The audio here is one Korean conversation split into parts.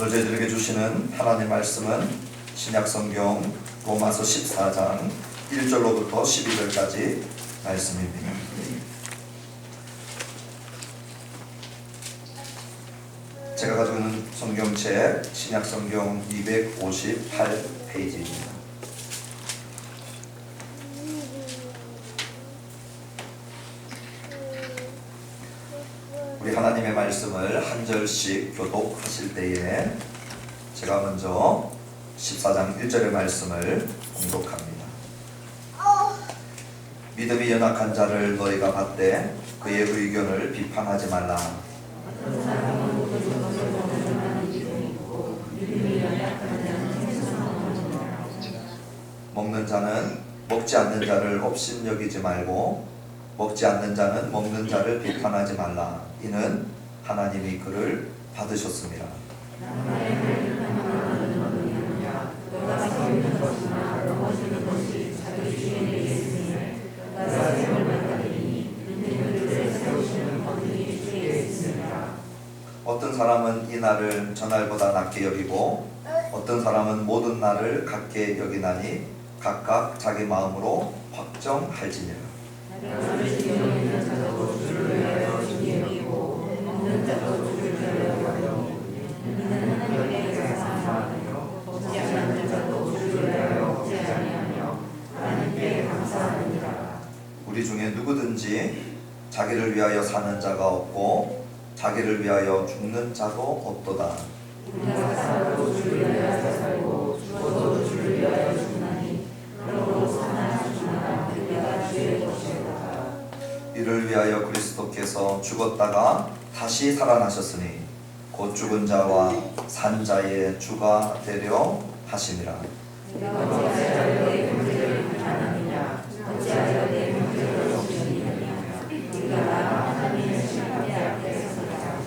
오늘 저희들에게 주시는 하나님의 말씀은 신약성경 로마서 14장 1절로부터 12절까지 말씀입니다. 제가 가지고 있는 성경책 신약성경 258페이지입니다. 우리 하나님의 말씀을 한 절씩 교독하실 때에 제가 먼저 14장 1절의 말씀을 공독합니다. 믿음이 연약한 자를 너희가 받되 그의 의견을 비판하지 말라. 먹는 자는 먹지 않는 자를 업신여기지 말고 먹지 않는 자는 먹는 자를 비판하지 말라. 이는 하나님이 그를 받으셨습니다. 어떤 사람은 이 날을 전날보다 낮게 여기고 어떤 사람은 모든 날을 같게 여기나니 각각 자기 마음으로 확정할지니라. 우리 중에 누구든지 자기를 위하여 사는 자가 없고 자기를 위하여 죽는 자도 없도다. 우리가 살아도 주를 위하여 살고 죽어도 주를 위하여 죽나니 그러므로 사나 죽나 우리가 주의 것이로다. 이를 위하여 그리스도께서 죽었다가 다시 살아나셨으니 곧 죽은 자와 산 자의 주가 되려 하심이라. 어찌하여 내 문제를 비판하느냐 어찌하여 내 문제를 없으리느냐 우리가 하나님의 심판대 앞에 서리라.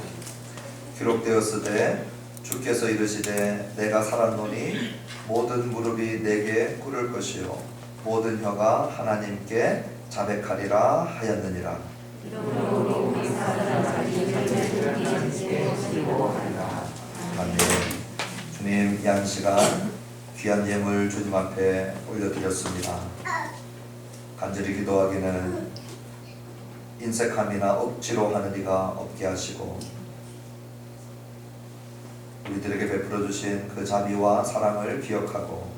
기록되었으되 주께서 이르시되 내가 살았노니 모든 무릎이 내게 꿇을 것이요 모든 혀가 하나님께 자백하리라 하였느니라. 아멘. 주님, 이 한 시간 귀한 예물 주님 앞에 올려드렸습니다. 간절히 기도하기는 인색함이나 억지로 하는 이가 없게 하시고 우리들에게 베풀어 주신 그 자비와 사랑을 기억하고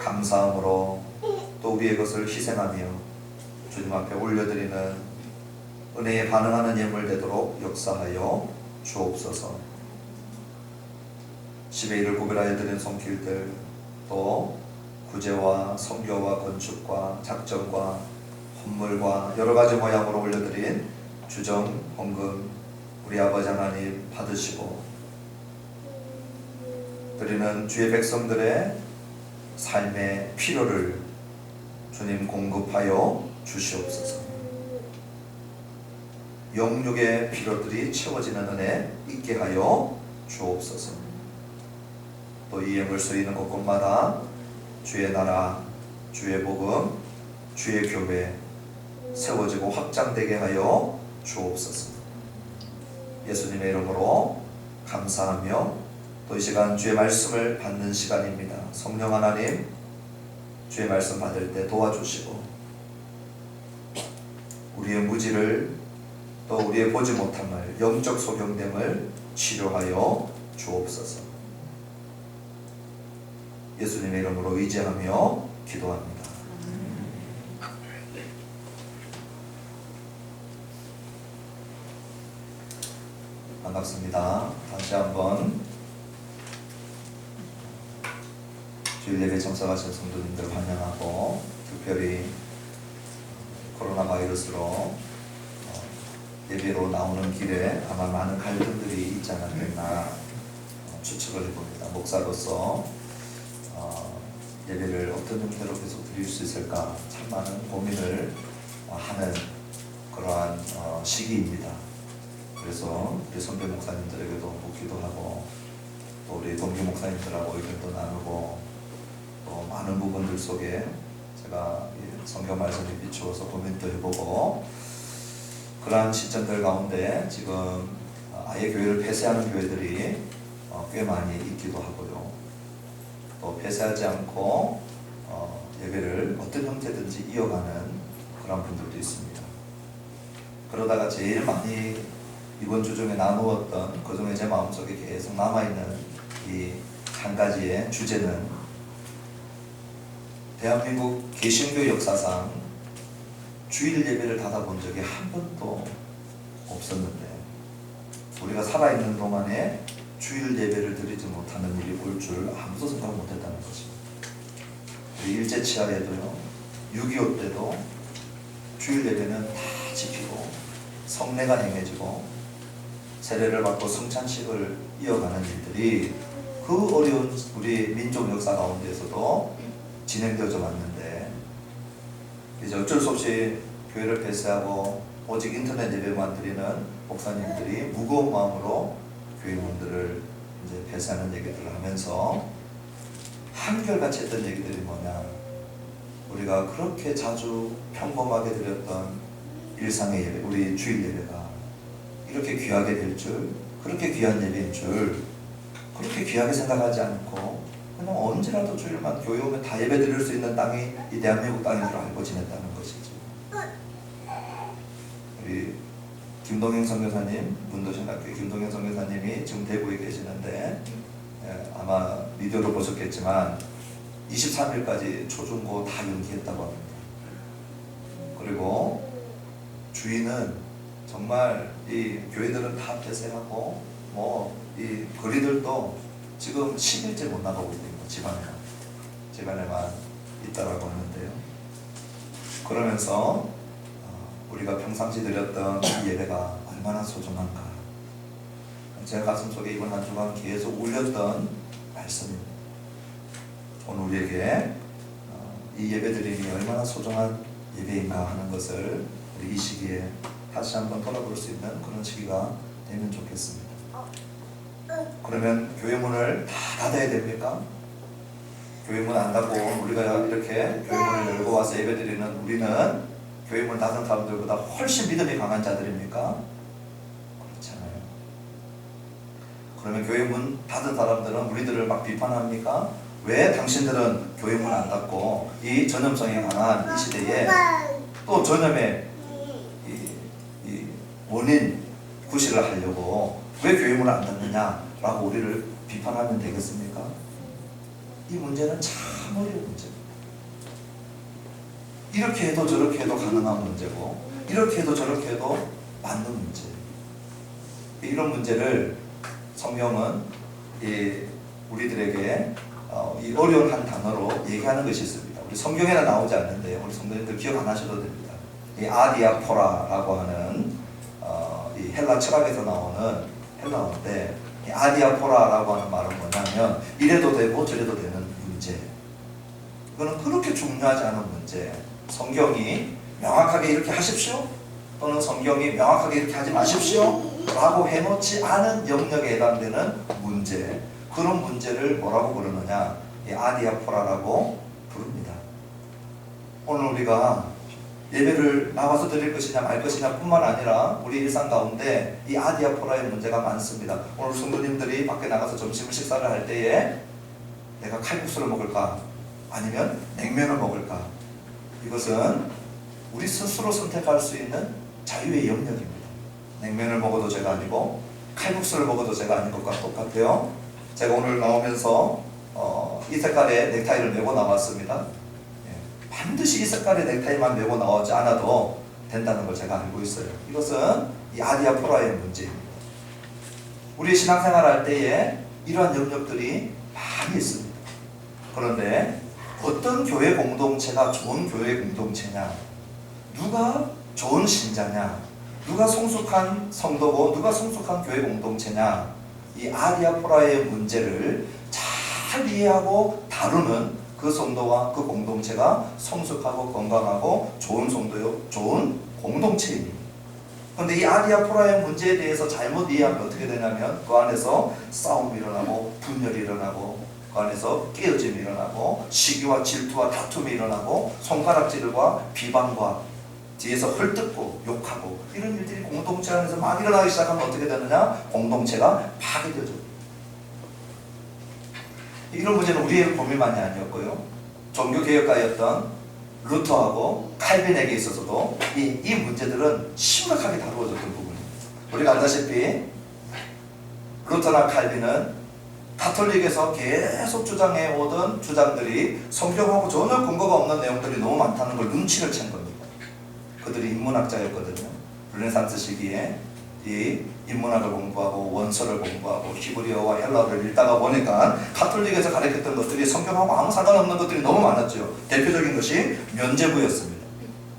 감사함으로 또 우리의 것을 희생하며 주님 앞에 올려드리는 은혜에 반응하는 예물 되도록 역사하여 주옵소서. 10의 1을 구별하여 드린 손길들, 또 구제와 선교와 건축과 작정과 헌물과 여러가지 모양으로 올려드린 주정, 헌금 우리 아버지 하나님 받으시고 드리는 주의 백성들의 삶의 필요를 주님 공급하여 주시옵소서. 영육의 필요들이 채워지는 은혜 있게 하여 주옵소서. 또 이 예물 쓰이는 곳곳마다 주의 나라, 주의 복음, 주의 교회 세워지고 확장되게 하여 주옵소서. 예수님의 이름으로 감사하며 또 이 시간 주의 말씀을 받는 시간입니다. 성령 하나님, 주의 말씀 받을 때 도와주시고 우리의 무지를 또 우리의 보지 못함을 영적 소경됨을 치료하여 주옵소서. 예수님의 이름으로 의지하며 기도합니다. 반갑습니다. 다시 한번 주일 예배 참석하신 성도님들 환영하고 특별히 코로나 바이러스로 예배로 나오는 길에 아마 많은 갈등들이 있지 않았겠나 추측을 해봅니다. 목사로서 예배를 어떤 형태로 계속 드릴 수 있을까 참 많은 고민을 하는 그러한 시기입니다. 그래서 우리 선배 목사님들에게도 묻기도 하고 또 우리 동기 목사님들하고 의견도 나누고 또 많은 부분들 속에 제가 성경 말씀에 비추어서 고민도 해보고 그러한 시점들 가운데 지금 아예 교회를 폐쇄하는 교회들이 꽤 많이 있기도 하고요. 또 폐쇄하지 않고 예배를 어떤 형태든지 이어가는 그런 분들도 있습니다. 그러다가 제일 많이 이번 주 중에 나누었던 그중에 제 마음속에 계속 남아있는 이 한 가지의 주제는 대한민국 개신교 역사상 주일 예배를 닫아본 적이 한 번도 없었는데 우리가 살아있는 동안에 주일 예배를 드리지 못하는 일이 올 줄 아무도 생각 못했다는 것입니다. 우리 일제치하에도요, 6.25 때도 주일 예배는 다 지키고 성례가 행해지고 세례를 받고 성찬식을 이어가는 일들이 그 어려운 우리 민족 역사 가운데에서도 진행되어져 왔는데 이제 어쩔 수 없이 교회를 폐쇄하고 오직 인터넷 예배만 드리는 목사님들이 무거운 마음으로 교회 문들을 이제 폐쇄하는 얘기들을 하면서 한결같이 했던 얘기들이 뭐냐, 우리가 그렇게 자주 평범하게 드렸던 일상의 예배, 우리 주일 예배가 이렇게 귀하게 될 줄, 그렇게 귀한 예배인 줄 그렇게 귀하게 생각하지 않고 그냥 언제라도 주일만 교회 오면 다 예배 드릴 수 있는 땅이 이 대한민국 땅인 줄 알고 지냈다는 것이죠. 우리 김동영 선교사님, 문도신학교 김동영 선교사님이 지금 대구에 계시는데 아마 미디어로 보셨겠지만 23일까지 초중고 다 연기했다고 합니다. 그리고 주인은 정말 이 교회들은 다 폐쇄하고 이 거리들도 지금 10일째 못 나가고 있는 거, 집안에만 있다라고 하는데요. 그러면서 우리가 평상시 드렸던 이 예배가 얼마나 소중한가, 제 가슴 속에 이번 한 주간 계속 울렸던 말씀입니다. 오늘 우리에게 이 예배드림이 얼마나 소중한 예배인가 하는 것을 우리 이 시기에 다시 한번 돌아볼 수 있는 그런 시기가 되면 좋겠습니다. 그러면 교회 문을 다 닫아야 됩니까? 교회 문 안 닫고 우리가 이렇게 교회 문을 열고 와서 예배드리는 우리는 교회 문 닫은 사람들보다 훨씬 믿음이 강한 자들입니까? 그렇지 않아요. 그러면 교회 문 닫은 사람들은 우리들을 막 비판합니까? 왜 당신들은 교회 문 안 닫고 이 전염성에 관한 이 시대에 또 전염의 이 원인 구실을 하려고 왜 교회 문을 안 닫느냐라고 우리를 비판하면 되겠습니까? 이 문제는 참 어려운 문제입니다. 이렇게 해도 저렇게 해도 가능한 문제고 이렇게 해도 저렇게 해도 맞는 문제. 이런 문제를 성경은 우리들에게 이 어려운 한 단어로 얘기하는 것이 있습니다. 우리 성경에는 나오지 않는데요. 우리 성도님들 기억 안 하셔도 됩니다. 이 아디아포라라고 하는 이 헬라 철학에서 나오는 헬라어인데, 이 아디아포라라고 하는 말은 뭐냐면 이래도 되고 저래도 되는 문제. 이거는 그렇게 중요하지 않은 문제. 성경이 명확하게 이렇게 하십시오 또는 성경이 명확하게 이렇게 하지 마십시오 라고 해놓지 않은 영역에 해당되는 문제, 그런 문제를 뭐라고 부르느냐, 이 아디아포라라고 부릅니다. 오늘 우리가 예배를 나와서 드릴 것이냐 말 것이냐 뿐만 아니라 우리 일상 가운데 이 아디아포라의 문제가 많습니다. 오늘 성도님들이 밖에 나가서 점심 식사를 할 때에 내가 칼국수를 먹을까 아니면 냉면을 먹을까, 이것은 우리 스스로 선택할 수 있는 자유의 영역입니다. 냉면을 먹어도 죄가 아니고 칼국수를 먹어도 죄가 아닌 것과 똑같아요. 제가 오늘 나오면서 이 색깔의 넥타이를 메고 나왔습니다. 반드시 이 색깔의 넥타이만 메고 나오지 않아도 된다는 걸 제가 알고 있어요. 이것은 이 아디아포라의 문제입니다. 우리 신앙생활 할 때에 이러한 영역들이 많이 있습니다. 그런데 어떤 교회 공동체가 좋은 교회 공동체냐, 누가 좋은 신자냐, 누가 성숙한 성도고 누가 성숙한 교회 공동체냐, 이 아디아포라의 문제를 잘 이해하고 다루는 그 성도와 그 공동체가 성숙하고 건강하고 좋은 성도요, 좋은 공동체입니다. 그런데 이 아디아포라의 문제에 대해서 잘못 이해하면 어떻게 되냐면 그 안에서 싸움이 일어나고 분열이 일어나고 그 안에서 깨어짐이 일어나고 시기와 질투와 다툼이 일어나고 손가락질과 비방과 뒤에서 헐뜯고 욕하고 이런 일들이 공동체 안에서 막 일어나기 시작하면 어떻게 되느냐, 공동체가 파괴되죠. 이런 문제는 우리의 고민만이 아니었고요. 종교개혁가였던 루터하고 칼빈에게 있어서도 이 문제들은 심각하게 다루어졌던 부분입니다. 우리가 알다시피 루터나 칼빈은 가톨릭에서 계속 주장해 오던 주장들이 성경하고 전혀 근거가 없는 내용들이 너무 많다는 걸 눈치를 챈 겁니다. 그들이 인문학자였거든요. 르네상스 시기에 이 인문학을 공부하고 원서를 공부하고 히브리어와 헬라어를 읽다가 보니까 가톨릭에서 가르쳤던 것들이 성경하고 아무 상관없는 것들이 너무 많았죠. 대표적인 것이 면죄부였습니다.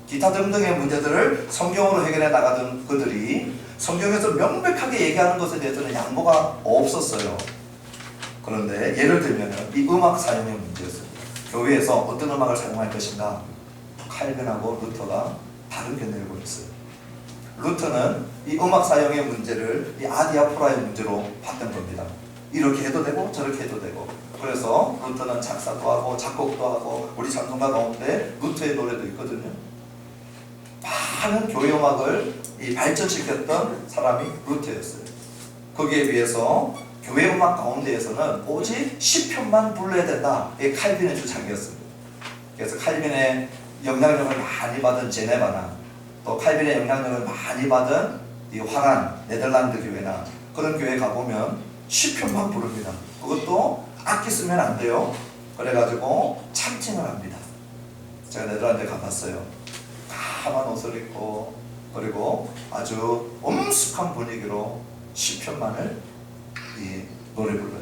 기타 등등의 문제들을 성경으로 해결해 나가던 그들이 성경에서 명백하게 얘기하는 것에 대해서는 양보가 없었어요. 그런데 예를 들면 이 음악 사용의 문제였습니다. 교회에서 어떤 음악을 사용할 것인가, 칼빈하고 루터가 다른 견해를 보였어요. 루터는 이 음악 사용의 문제를 이 아디아포라의 문제로 봤던 겁니다. 이렇게 해도 되고 저렇게 해도 되고. 그래서 루터는 작사도 하고 작곡도 하고, 우리 찬송가 가운데 루터의 노래도 있거든요. 많은 교회 음악을 발전시켰던 사람이 루터였어요. 거기에 비해서 교회 음악 가운데에서는 오직 시편만 불러야 된다. 이게 칼빈의 주장이었습니다. 그래서 칼빈의 영향력을 많이 받은 제네바나, 또 칼빈의 영향력을 많이 받은 이 화란 네덜란드 교회나 그런 교회 가보면 시편만 부릅니다. 그것도 악기 쓰면 안 돼요. 그래가지고 참칭을 합니다. 제가 네덜란드에 가봤어요. 까만 옷을 입고, 그리고 아주 엄숙한 분위기로 시편만을 노래 불러요.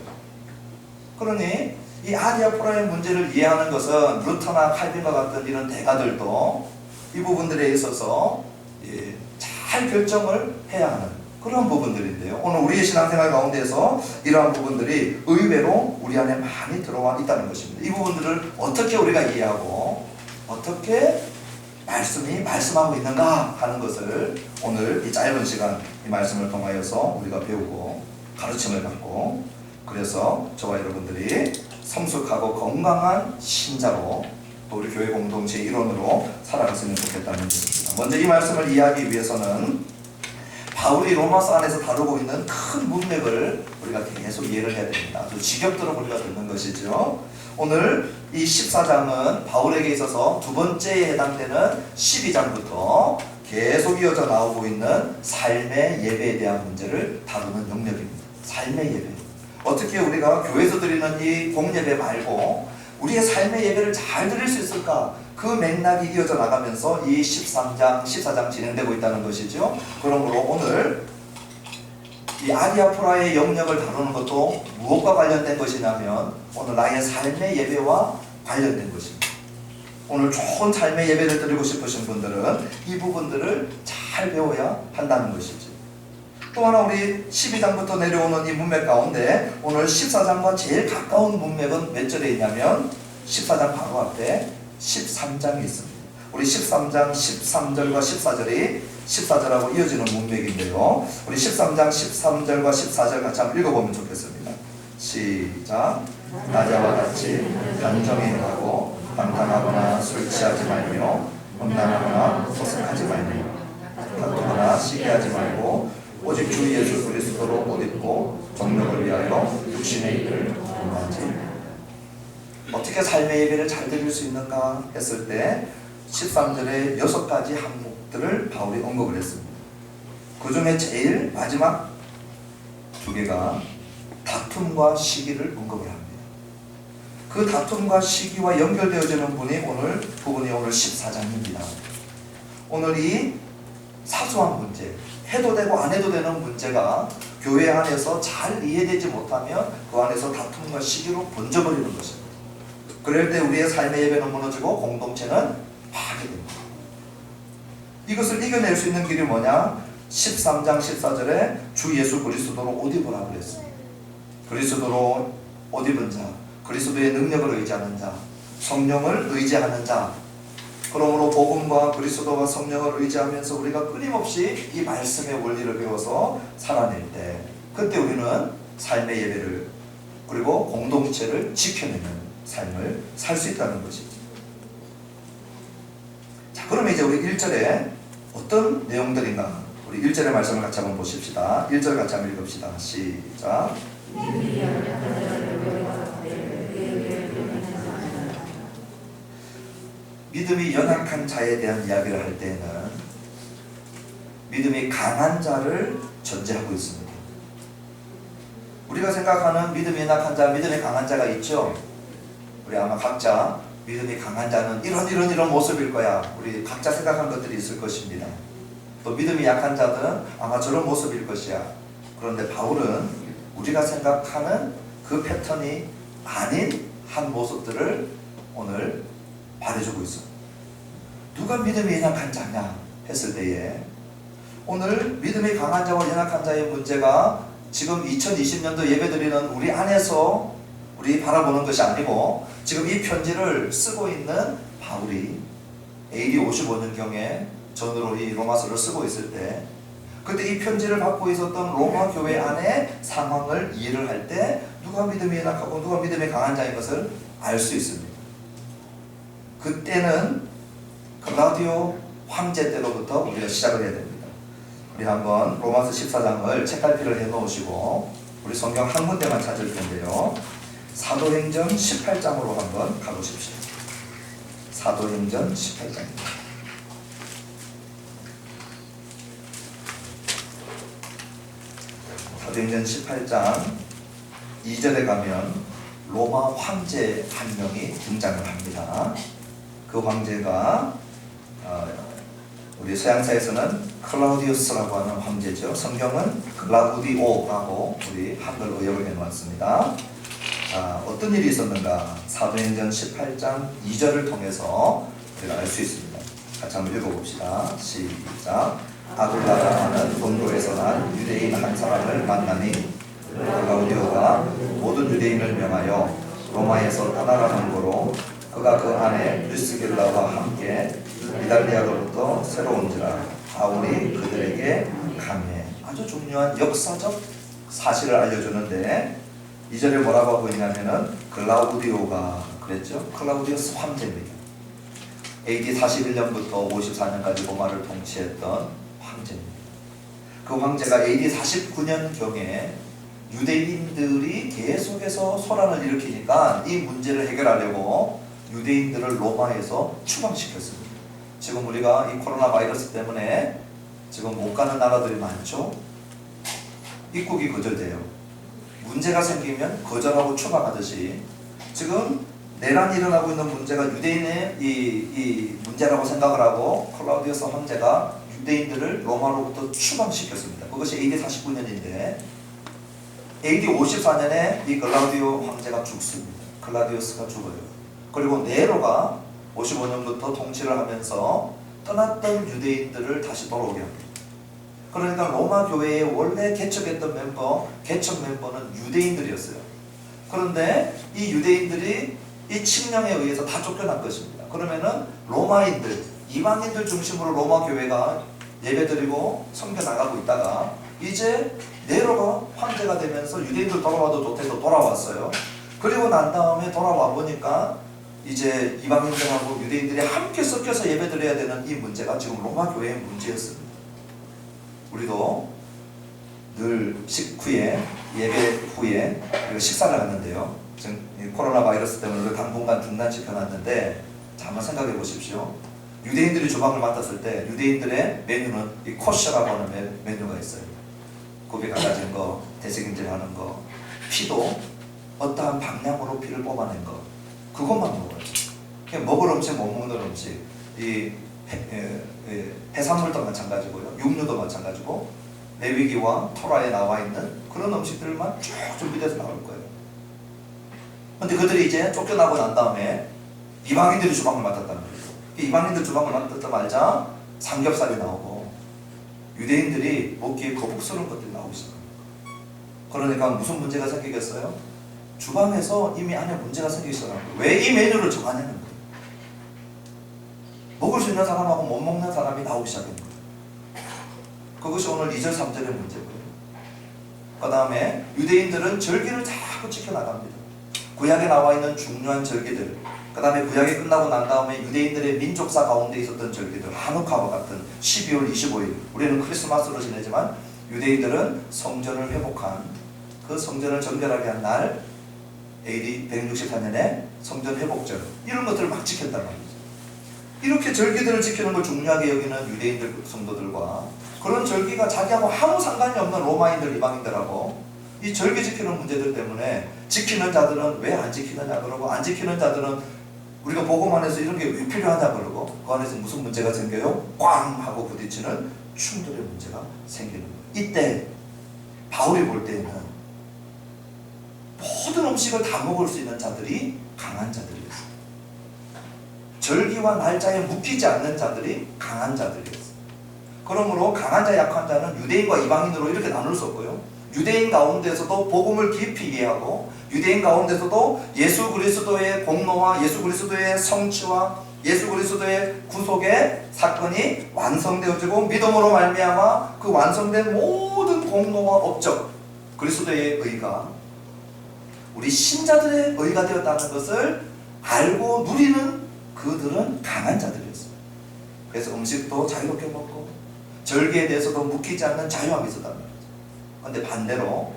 그러니 이 아디아포라의 문제를 이해하는 것은 루터나 칼빈과 같은 이런 대가들도 이 부분들에 있어서 잘 결정을 해야 하는 그런 부분들인데요. 오늘 우리의 신앙생활 가운데서 이러한 부분들이 의외로 우리 안에 많이 들어와 있다는 것입니다. 이 부분들을 어떻게 우리가 이해하고 어떻게 말씀이 말씀하고 있는가 하는 것을 오늘 이 짧은 시간 이 말씀을 통하여서 우리가 배우고 가르침을 받고, 그래서 저와 여러분들이 성숙하고 건강한 신자로 또 우리 교회 공동체의 일원으로 살아갔으면 좋겠다는 것입니다. 먼저 이 말씀을 이해하기 위해서는 바울이 로마서 안에서 다루고 있는 큰 문맥을 우리가 계속 이해를 해야 됩니다. 아주 직역도록 우리가 듣는 것이죠. 오늘 이 14장은 바울에게 있어서 두 번째에 해당되는 12장부터 계속 이어져 나오고 있는 삶의 예배에 대한 문제를 다루는 영역입니다. 삶의 예배. 어떻게 우리가 교회에서 드리는 이 공예배 말고 우리의 삶의 예배를 잘 드릴 수 있을까? 그 맥락이 이어져 나가면서 이 13장, 14장 진행되고 있다는 것이죠. 그러므로 오늘 이 아디아포라의 영역을 다루는 것도 무엇과 관련된 것이냐면 오늘 나의 삶의 예배와 관련된 것입니다. 오늘 좋은 삶의 예배를 드리고 싶으신 분들은 이 부분들을 잘 배워야 한다는 것이죠. 또 하나 우리 12장부터 내려오는 이 문맥 가운데 오늘 14장과 제일 가까운 문맥은 몇 절에 있냐면 14장 바로 앞에 13장이 있습니다. 우리 13장 13절과 14절이 14절하고 이어지는 문맥인데요. 우리 13장 13절과 14절 같이 한번 읽어보면 좋겠습니다. 시작. 낮아와 같이 단정히 행하고 방탕하거나 술 취하지 말며 음란하거나 소색하지 말며 다투거나 시기하지 말고 오직 주 예수 그리스도로 옷 입고 정력을 위하여 육신의 일을 공부하지. 어떻게 삶의 예배를 잘 드릴 수 있는가 했을 때 13절에 6가지 항목들을 바울이 언급을 했습니다. 그 중에 제일 마지막 2개가 다툼과 시기를 언급을 합니다. 그 다툼과 시기와 연결되어지는 부분이 오늘 14장입니다. 오늘 이 사소한 문제, 해도 되고 안 해도 되는 문제가 교회 안에서 잘 이해되지 못하면 그 안에서 다툼과 시기로 번져버리는 것입니다. 그럴 때 우리의 삶의 예배는 무너지고 공동체는 파괴됩니다. 이것을 이겨낼 수 있는 길이 뭐냐? 13장 14절에 주 예수 그리스도로 옷 입으라고 그랬습니다. 그리스도로 옷 입은 자, 그리스도의 능력을 의지하는 자, 성령을 의지하는 자. 그러므로 복음과 그리스도와 성령을 의지하면서 우리가 끊임없이 이 말씀의 원리를 배워서 살아낼 때 그때 우리는 삶의 예배를 그리고 공동체를 지켜내는 삶을 살 수 있다는 것이죠. 자, 그러면 이제 우리 1절에 어떤 내용들인가? 우리 1절의 말씀을 같이 한번 보십시다. 1절 같이 한번 읽읍시다. 시작. 믿음이 연약한 자에 대한 이야기를 할 때는 믿음이 강한 자를 전제하고 있습니다. 우리가 생각하는 믿음이 연약한 자, 믿음이 강한 자가 있죠. 우리 아마 각자 믿음이 강한 자는 이런 모습일 거야. 우리 각자 생각한 것들이 있을 것입니다. 또 믿음이 약한 자들은 아마 저런 모습일 것이야. 그런데 바울은 우리가 생각하는 그 패턴이 아닌 한 모습들을 오늘 말해주고 있어. 누가 믿음이 연약한 자냐 했을 때에 오늘 믿음이 강한 자와 연약한 자의 문제가 지금 2020년도 예배드리는 우리 안에서 우리 바라보는 것이 아니고 지금 이 편지를 쓰고 있는 바울이 AD 55년경에 전으로 이 로마서를 쓰고 있을 때 그때 이 편지를 받고 있었던 로마 교회 안의 상황을 이해를 할 때 누가 믿음이 연약하고 누가 믿음이 강한 자인 것을 알 수 있습니다. 그때는 클라우디오 황제 때로부터 우리가 시작을 해야 됩니다. 우리 한번 로마서 14장을 책갈피를 해놓으시고 우리 성경 한 군데만 찾을 텐데요. 사도행전 18장으로 한번 가보십시오. 사도행전 18장입니다. 사도행전 18장 2절에 가면 로마 황제 한 명이 등장을 합니다. 그 황제가 우리 서양사에서는 클라우디우스라고 하는 황제죠. 성경은 클라우디오라고 우리 한글 의역을 해놓았습니다. 어떤 일이 있었는가? 사도행전 18장 2절을 통해서 우리가 알 수 있습니다. 같이 한번 읽어봅시다. 시작. 아굴라라 하는 본도에서 난 유대인 한 사람을 만나니 클라우디오가 모든 유대인을 명하여 로마에서 떠나라는 거로 그가 그 안에 브리스길라와 함께 이달리아로부터 새로 온지라 바울이 그들에게 강해. 아주 중요한 역사적 사실을 알려주는데 2절에 뭐라고 하고 있냐면은 클라우디오가 그랬죠. 클라우디우스 황제입니다. AD 41년부터 54년까지 로마를 통치했던 황제입니다. 그 황제가 AD 49년경에 유대인들이 계속해서 소란을 일으키니까 이 문제를 해결하려고 유대인들을 로마에서 추방시켰습니다. 지금 우리가 이 코로나 바이러스 때문에 지금 못 가는 나라들이 많죠. 입국이 거절돼요. 문제가 생기면 거절하고 추방하듯이 지금 내란이 일어나고 있는 문제가 유대인의 이 문제라고 생각을 하고 클라우디우스 황제가 유대인들을 로마로부터 추방시켰습니다. 그것이 AD 49년인데 AD 54년에 이 클라우디오 황제가 죽습니다. 클라우디우스가 죽어요. 그리고 네로가 55년부터 통치를 하면서 떠났던 유대인들을 다시 돌아오게 합니다. 그러니까 로마 교회의 원래 개척했던 개척 멤버는 유대인들이었어요. 그런데 이 유대인들이 이 칙령에 의해서 다 쫓겨날 것입니다. 그러면은 로마인들, 이방인들 중심으로 로마 교회가 예배드리고 섬겨 나가고 있다가 이제 네로가 황제가 되면서 유대인들 돌아와도 좋대서 돌아왔어요. 그리고 난 다음에 돌아와 보니까 이제 이방인들하고 유대인들이 함께 섞여서 예배드려야 되는 이 문제가 지금 로마 교회의 문제였습니다. 우리도 늘 식후에 예배 후에 식사를 하는데요. 지금 코로나 바이러스 때문에 당분간 중단시켜놨는데 한번 생각해 보십시오. 유대인들이 주방을 맡았을 때 유대인들의 메뉴는 이 코셔라고 하는 메뉴가 있어요. 굽이 갈라진 거, 대sek임질하는 거, 피도 어떠한 방향으로 피를 뽑아낸 거, 그것만 먹어요. 그냥 먹을 음식, 못 먹는 음식, 이 해산물도 마찬가지고요, 육류도 마찬가지고 레위기와 토라에 나와 있는 그런 음식들만 쭉 준비돼서 나올 거예요. 근데 그들이 이제 쫓겨나고 난 다음에 이방인들이 주방을 맡았다는 거예요. 이방인들 주방을 맡았다말자 삼겹살이 나오고 유대인들이 먹기에 거북스러운 것들이 나오기 시작합니다. 그러니까 무슨 문제가 생기겠어요? 주방에서 이미 안에 문제가 생기기 시작합니다. 왜 이 메뉴를 정하냐는 거예요. 먹을 수 있는 사람하고 못 먹는 사람이 나오기 시작한 거예요. 그것이 오늘 2절 3절의 문제고요. 그 다음에 유대인들은 절기를 자꾸 지켜나갑니다. 구약에 나와 있는 중요한 절기들, 그 다음에 구약이 끝나고 난 다음에 유대인들의 민족사 가운데 있었던 절기들, 하누카와 같은 12월 25일, 우리는 크리스마스로 지내지만 유대인들은 성전을 회복한, 그 성전을 정결하게 한 날, AD 164년에 성전 회복절, 이런 것들을 막 지켰단 말이죠. 이렇게 절기들을 지키는 걸 중요하게 여기는 유대인들 성도들과 그런 절기가 자기하고 아무 상관이 없는 로마인들 이방인들하고 이 절기 지키는 문제들 때문에 지키는 자들은 왜 안 지키느냐 그러고 안 지키는 자들은 우리가 보고만 해서 이런 게 왜 필요하냐 그러고 그 안에서 무슨 문제가 생겨요? 꽝 하고 부딪히는 충돌의 문제가 생기는 거예요. 이때 바울이 볼 때에는 모든 음식을 다 먹을 수 있는 자들이 강한 자들이었어요. 절기와 날짜에 묶이지 않는 자들이 강한 자들이었어요. 그러므로 강한 자 약한 자는 유대인과 이방인으로 이렇게 나눌 수 없고요. 유대인 가운데서도 복음을 깊이 이해하고 유대인 가운데서도 예수 그리스도의 공로와 예수 그리스도의 성취와 예수 그리스도의 구속의 사건이 완성되어지고 믿음으로 말미암아 그 완성된 모든 공로와 업적 그리스도의 의가 우리 신자들의 의가 되었다는 것을 알고 누리는 그들은 강한 자들이었어요. 그래서 음식도 자유롭게 먹고 절기에 대해서도 묶이지 않는 자유함이 있었단 말이죠. 그런데 반대로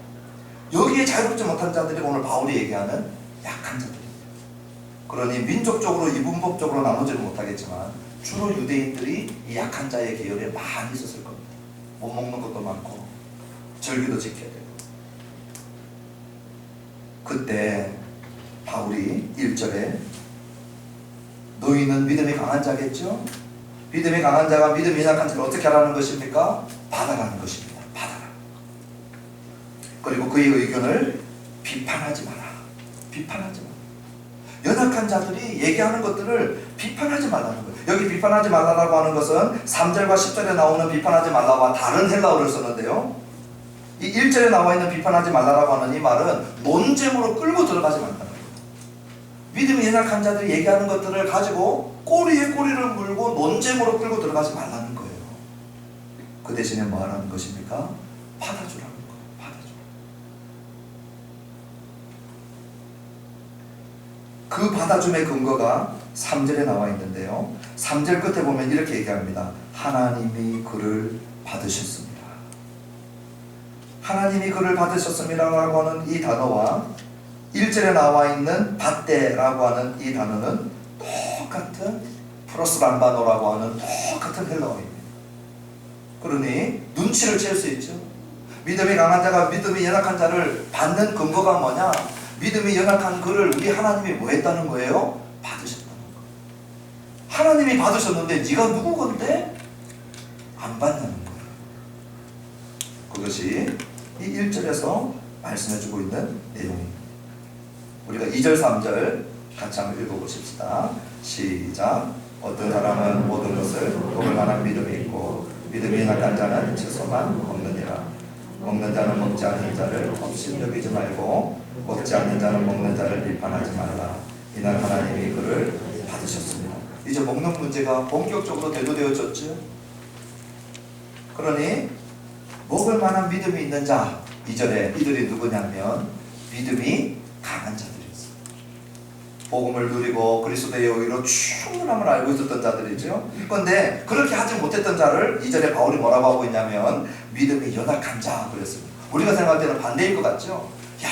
여기에 자유롭지 못한 자들이 오늘 바울이 얘기하는 약한 자들입니다. 그러니 민족적으로 이분법적으로 나누지는 못하겠지만 주로 유대인들이 이 약한 자의 계열에 많이 있었을 겁니다. 못 먹는 것도 많고 절기도 지켜야 되고. 그때 바울이 1절에 너희는 믿음이 강한 자겠죠? 믿음이 강한 자가 믿음이 약한 자를 어떻게 하라는 것입니까? 받아라는 것입니다. 받아라. 그리고 그의 의견을 비판하지 마라. 비판하지 마라. 연약한 자들이 얘기하는 것들을 비판하지 말라는 거예요. 여기 비판하지 말라고 하는 것은 3절과 10절에 나오는 비판하지 말라와 다른 헬라어를 썼는데요. 이 1절에 나와 있는 비판하지 말라고 하는 이 말은 논쟁으로 끌고 들어가지 말라는 거예요. 믿음이 연약한 자들이 얘기하는 것들을 가지고 꼬리에 꼬리를 물고 논쟁으로 끌고 들어가지 말라는 거예요. 그 대신에 뭐 하라는 것입니까? 받아주라는 거예요. 받아주라. 그 받아줌의 근거가 3절에 나와 있는데요. 3절 끝에 보면 이렇게 얘기합니다. 하나님이 그를 받으셨습니다. 하나님이 그를 받으셨습니다라고 하는 이 단어와 1절에 나와 있는 받대라고 하는 이 단어는 똑같은 프로스람바노라고 하는 똑같은 헬라어입니다. 그러니 눈치를 챌 수 있죠. 믿음이 강한 자가 믿음이 연약한 자를 받는 근거가 뭐냐? 믿음이 연약한 그를 우리 하나님이 뭐 했다는 거예요? 받으셨다는 거예요. 하나님이 받으셨는데 네가 누구 건데 안 받냐는 거예요. 그것이 이 1절에서 말씀해주고 있는 내용입니다. 우리가 2절 3절 같이 한번 읽어보십시다. 시작. 어떤 사람은 모든 것을 먹을 만한 믿음이 있고 믿음이 약한 자는 채소만 먹느니라. 먹는 자는 먹지 않는 자를 없이 여기지 말고 먹지 않는 자는 먹는 자를 비판하지 말라. 이날 하나님이 그를 받으셨습니다. 이제 먹는 문제가 본격적으로 대두되어졌죠. 그러니 먹을 만한 믿음이 있는 자 2절에 이들이 누구냐면 믿음이 강한 자들이었어요. 복음을 누리고 그리스도의 의로 충분함을 알고 있었던 자들이죠. 그런데 그렇게 하지 못했던 자를 2절에 바울이 뭐라고 하고 있냐면 믿음이 연약한 자 그랬습니다. 우리가 생각할 때는 반대일 것 같죠. 야,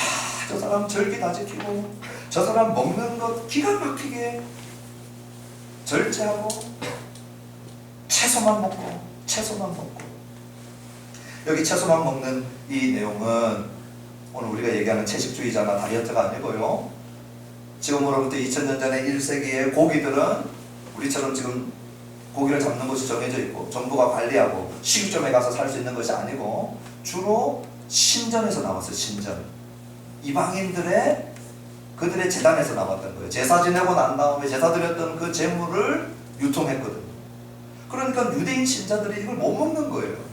저 사람 절기 다 지키고 저 사람 먹는 것 기가 막히게 절제하고 채소만 먹고 여기 채소만 먹는 이 내용은 오늘 우리가 얘기하는 채식주의자나 다이어트가 아니고요. 지금으로부터 2000년 전에 1세기의 고기들은 우리처럼 지금 고기를 잡는 곳이 정해져 있고 정부가 관리하고 식육점에 가서 살 수 있는 것이 아니고 주로 신전에서 나왔어요. 신전. 이방인들의 그들의 제단에서 나왔던 거예요. 제사 지내고 난 다음에 제사 드렸던 그 제물을 유통했거든요. 그러니까 유대인 신자들이 이걸 못 먹는 거예요.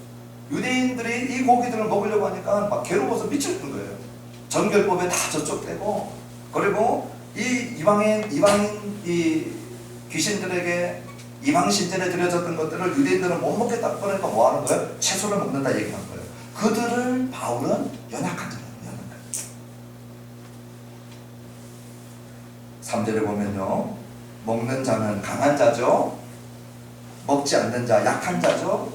유대인들이 이 고기들을 먹으려고 하니까 막 괴로워서 미쳤던 거예요. 정결법에 다 저촉되고 그리고 이 이방인 이 귀신들에게 이방 신전에 드려졌던 것들을 유대인들은 못 먹겠다. 그러니까 뭐 하는 거예요? 채소를 먹는다 얘기한 거예요. 그들을 바울은 연약한 자라고 연약한 자. 3절에 보면요. 먹는 자는 강한 자죠. 먹지 않는 자 약한 자죠.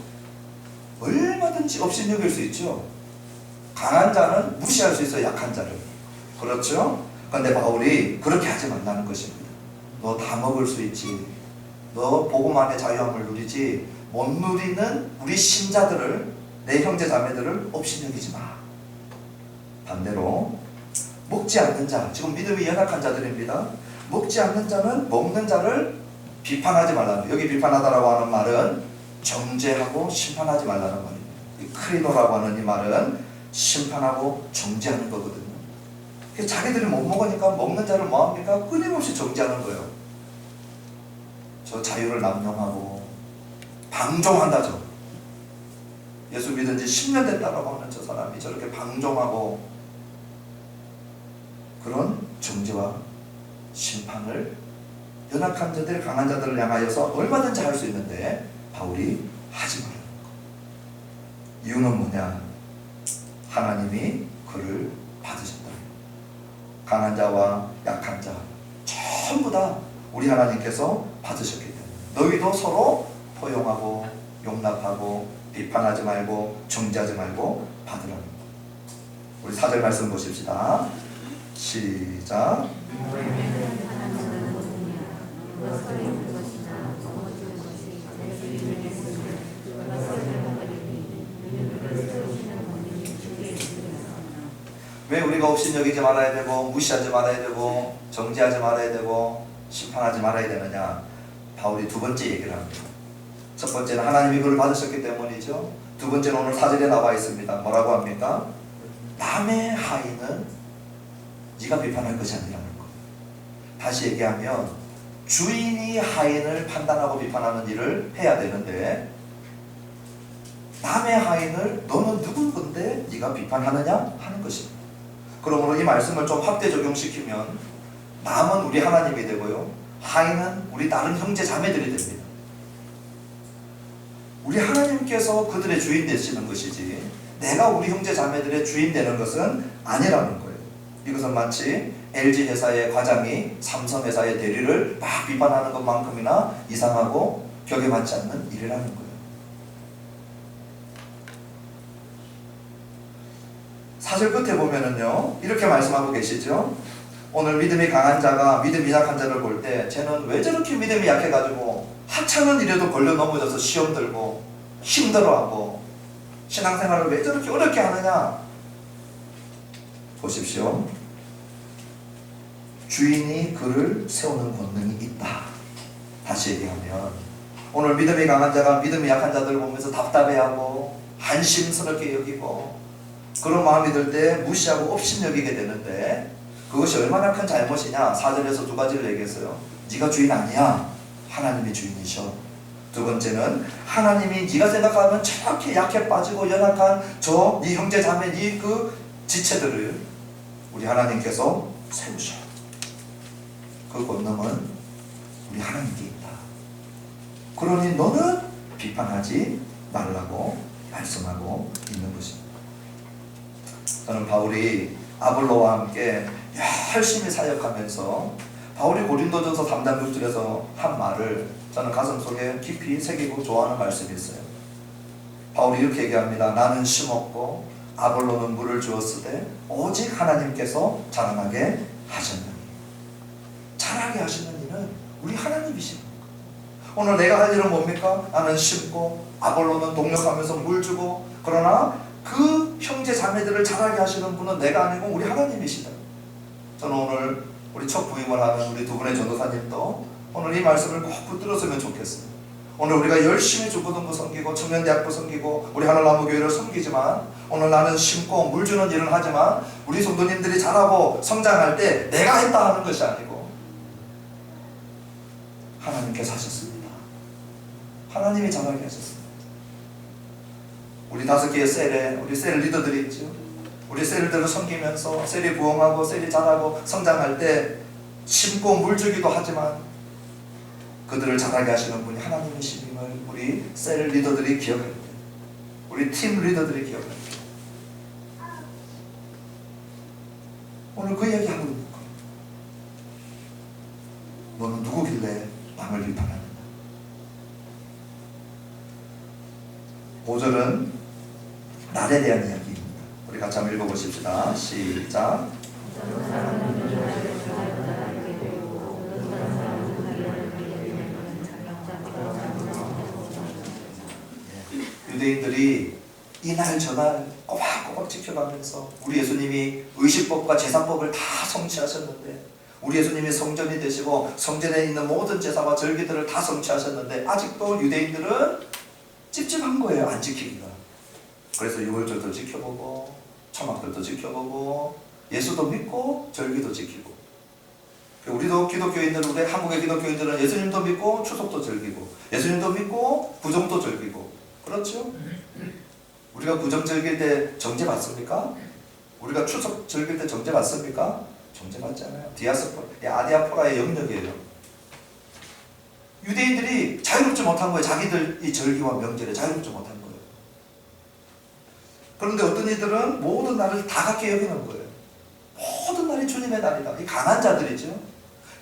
얼마든지 업신여길 수 있죠. 강한 자는 무시할 수 있어요. 약한 자를. 그렇죠? 그런데 바울이 그렇게 하지 말라는 것입니다. 너 다 먹을 수 있지. 너 복음만의 자유함을 누리지 못 누리는 우리 신자들을, 내 형제 자매들을 없이 여기지 마. 반대로 먹지 않는 자, 지금 믿음이 연약한 자들입니다. 먹지 않는 자는 먹는 자를 비판하지 말라는, 여기 비판하다라고 하는 말은 정죄하고 심판하지 말라는 말입니다. 이 크리노라고 하는 이 말은 심판하고 정죄하는 거거든요. 자기들이 못 먹으니까 먹는 자를 뭐합니까? 끊임없이 정죄하는 거예요. 저 자유를 남용하고 방종한다죠. 예수 믿은 지 10년 됐다라고 하는 저 사람이 저렇게 방종하고 그런 정죄와 심판을 연약한 자들, 강한 자들을 향하여서 얼마든지 할 수 있는데 바울이 하지 말라는 거. 이유는 뭐냐? 하나님이 그를 받으셨다. 강한 자와 약한 자 전부 다 우리 하나님께서 받으셨기 때문에 너희도 서로 포용하고 용납하고 비판하지 말고 정죄하지 말고 받으라는 거. 우리 4절 말씀 보십시다. 시작. 왜 우리가 업신여기지 말아야 되고 무시하지 말아야 되고 정죄하지 말아야 되고 심판하지 말아야 되느냐? 바울이 두 번째 얘기를 합니다. 첫 번째는 하나님이 그를 받으셨기 때문이죠. 두 번째는 오늘 4절에 나와 있습니다. 뭐라고 합니까? 남의 하인은 네가 비판할 것이 아니라는 거. 다시 얘기하면 주인이 하인을 판단하고 비판하는 일을 해야 되는데 남의 하인을 너는 누군 건데 네가 비판하느냐 하는 것입니다. 그러므로 이 말씀을 좀 확대 적용시키면 남은 우리 하나님이 되고요, 하인은 우리 다른 형제 자매들이 됩니다. 우리 하나님께서 그들의 주인 되시는 것이지 내가 우리 형제 자매들의 주인 되는 것은 아니라는 거예요. 이것은 마치 LG 회사의 과장이 삼성 회사의 대리를 막 비판하는 것만큼이나 이상하고 격에 맞지 않는 일이라는 거예요. 사절 끝에 보면은요 이렇게 말씀하고 계시죠. 오늘 믿음이 강한 자가 믿음이 약한 자를 볼 때 쟤는 왜 저렇게 믿음이 약해가지고 하찮은 일에도 걸려 넘어져서 시험 들고 힘들어하고 신앙생활을 왜 저렇게 어렵게 하느냐. 보십시오. 주인이 그를 세우는 권능이 있다. 다시 얘기하면 오늘 믿음이 강한 자가 믿음이 약한 자들을 보면서 답답해하고 한심스럽게 여기고 그런 마음이 들 때 무시하고 업신여기게 되는데 그것이 얼마나 큰 잘못이냐. 4절에서 두 가지를 얘기했어요. 네가 주인 아니야. 하나님이 주인이셔. 두 번째는 하나님이 네가 생각하면 저렇게 약해 빠지고 연약한 네 형제 자매 네 그 지체들을 우리 하나님께서 세우셔. 그 권능은 우리 하나님께 있다. 그러니 너는 비판하지 말라고 말씀하고 있는 것입니다. 저는 바울이 아볼로와 함께 열심히 사역하면서 바울이 고린도전서 3장 6절에서 한 말을 저는 가슴속에 깊이 새기고 좋아하는 말씀이 있어요. 바울이 이렇게 얘기합니다. 나는 심었고 아볼로는 물을 주었으되 오직 하나님께서 자라나게 하셨느니. 자라게 하시는 이는 우리 하나님이십니다. 오늘 내가 할 일은 뭡니까? 나는 심고 아볼로는 동력하면서 물 주고, 그러나 그 형제 자매들을 자라게 하시는 분은 내가 아니고 우리 하나님이시다. 저는 오늘 우리 첫 부임을 하는 우리 두 분의 전도사님도 오늘 이 말씀을 꼭 붙들었으면 좋겠어요. 오늘 우리가 열심히 중고등부 섬기고 청년대학부 섬기고 우리 하늘나무교회를 섬기지만 오늘 나는 심고 물 주는 일은 하지만 우리 성도님들이 자라고 성장할 때 내가 했다 하는 것이 아니고 하나님께서 하셨습니다. 하나님이 자라게 하셨습니다. 우리 5개의 셀에 우리 셀 리더들이 있죠. 우리 셀들을 섬기면서 셀이 부흥하고 셀이 자라고 성장할 때 심고 물 주기도 하지만 그들을 자라게 하시는 분이 하나님이심을 우리 셀 리더들이 기억할 때, 우리 팀 리더들이 기억할 때 오늘 그 이야기하고 있는 거예요. 너는 누구길래 남을 비판하느냐. 5절은 날에 대한 이야기입니다. 우리 같이 한번 읽어보십시다. 시작. 유대인들이 이날 저날 꼬박꼬박 지켜가면서 우리 예수님이 의식법과 제사법을 다 성취하셨는데, 우리 예수님이 성전이 되시고 성전에 있는 모든 제사와 절기들을 다 성취하셨는데 아직도 유대인들은 찝찝한 거예요, 안 지키기가. 그래서 유월절도 지켜보고 초막절도 지켜보고 예수도 믿고 절기도 지키고, 우리도 기독교인들, 우리 한국의 기독교인들은 예수님도 믿고 추석도 즐기고 예수님도 믿고 구정도 즐기고, 그렇죠? 우리가 구정 즐길 때 정죄 받습니까? 우리가 추석 즐길 때 정죄 받습니까? 정죄 받지 않아요. 아디아포라의 영역이에요. 유대인들이 자유롭지 못한 거예요. 자기들 이 절기와 명절에 자유롭지 못한 거예요. 그런데 어떤 이들은 모든 날을 다 같게 여기는 거예요. 모든 날이 주님의 날이다. 이 강한 자들이죠.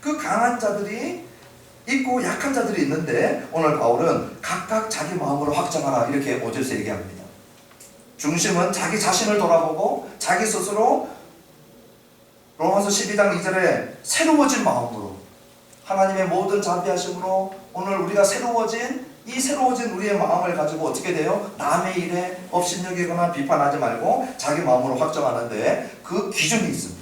그 강한 자들이 있고 약한 자들이 있는데, 오늘 바울은 각각 자기 마음으로 확정하라 이렇게 5절에서 얘기합니다. 중심은 자기 자신을 돌아보고 자기 스스로, 로마서 12장 2절에 새로워진 마음으로, 하나님의 모든 자비하심으로 오늘 우리가 새로워진 우리의 마음을 가지고 어떻게 돼요? 남의 일에 업신여기거나 비판하지 말고 자기 마음으로 확정하는데 그 기준이 있습니다.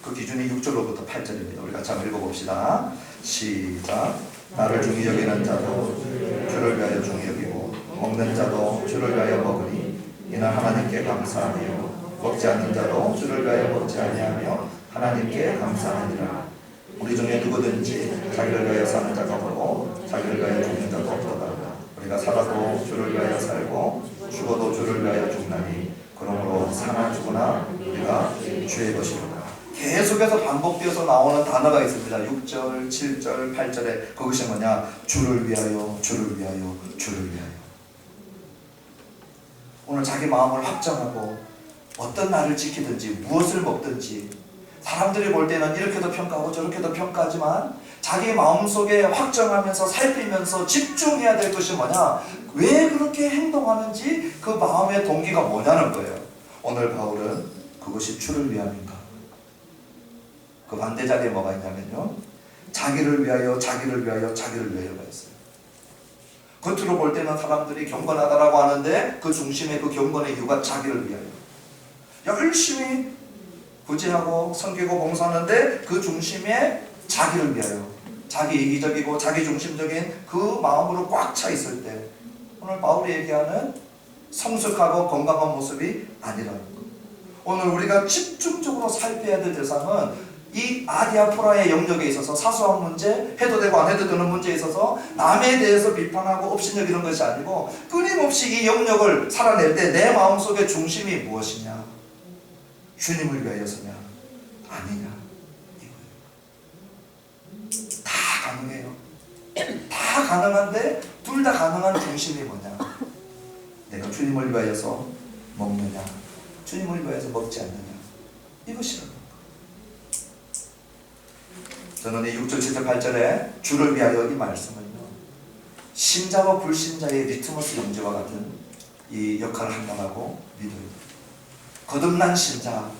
그 기준이 6절로부터 8절입니다. 우리 같이 한번 읽어봅시다. 시작. 나를 중히 여기는 자도 주를 위하여 중히 여기고 먹는 자도 주를 위하여 먹으니 이는 하나님께 감사하며, 먹지 않는 자도 주를 위하여 먹지 아니하며 하나님께 감사하니라. 우리 중에 누구든지 자기를 위하여 사는 자가 없고 자기를 위하여 죽는 자도 없도다. 우리가 살아도 주를 위하여 살고 죽어도 주를 위하여 죽나니 그러므로 사나 죽으나 우리가 주의 것이로다. 계속해서 반복되어서 나오는 단어가 있습니다. 6절, 7절, 8절에 그것이 뭐냐? 주를 위하여, 주를 위하여, 주를 위하여. 오늘 자기 마음을 확정하고 어떤 날을 지키든지 무엇을 먹든지, 사람들이 볼 때는 이렇게도 평가하고 저렇게도 평가하지만 자기 마음속에 확정하면서 살피면서 집중해야 될 것이 뭐냐? 왜 그렇게 행동하는지 그 마음의 동기가 뭐냐는 거예요. 오늘 바울은 그것이 주를 위함인가? 그 반대 자리에 뭐가 있냐면요, 자기를 위하여, 자기를 위하여, 자기를 위하여가 있어요. 겉으로 볼 때는 사람들이 경건하다라고 하는데 그 중심에 그 경건의 이유가 자기를 위하여. 열심히 구제하고 섬기고 봉사하는데 그 중심에 자기를 위하여, 자기 이기적이고 자기 중심적인 그 마음으로 꽉 차 있을 때, 오늘 바울이 얘기하는 성숙하고 건강한 모습이 아니라는 것. 오늘 우리가 집중적으로 살펴야 될 대상은 이 아디아포라의 영역에 있어서 사소한 문제, 해도 되고 안 해도 되는 문제에 있어서 남에 대해서 비판하고 업신여기는 것이 아니고, 끊임없이 이 영역을 살아낼 때 내 마음속의 중심이 무엇이냐? 주님을 위하여서냐? 아니냐? 이거예요. 다 가능해요. 다 가능한데 둘 다 가능한 중심이 뭐냐? 내가 주님을 위하여서 먹느냐? 주님을 위하여서 먹지 않느냐? 이것이라는 거예요. 저는 이 6절, 7절, 8절에 주를 위하여 이 말씀은요, 신자와 불신자의 리트머스 용지와 같은 이 역할을 한다고 믿어요. 거듭난 신자,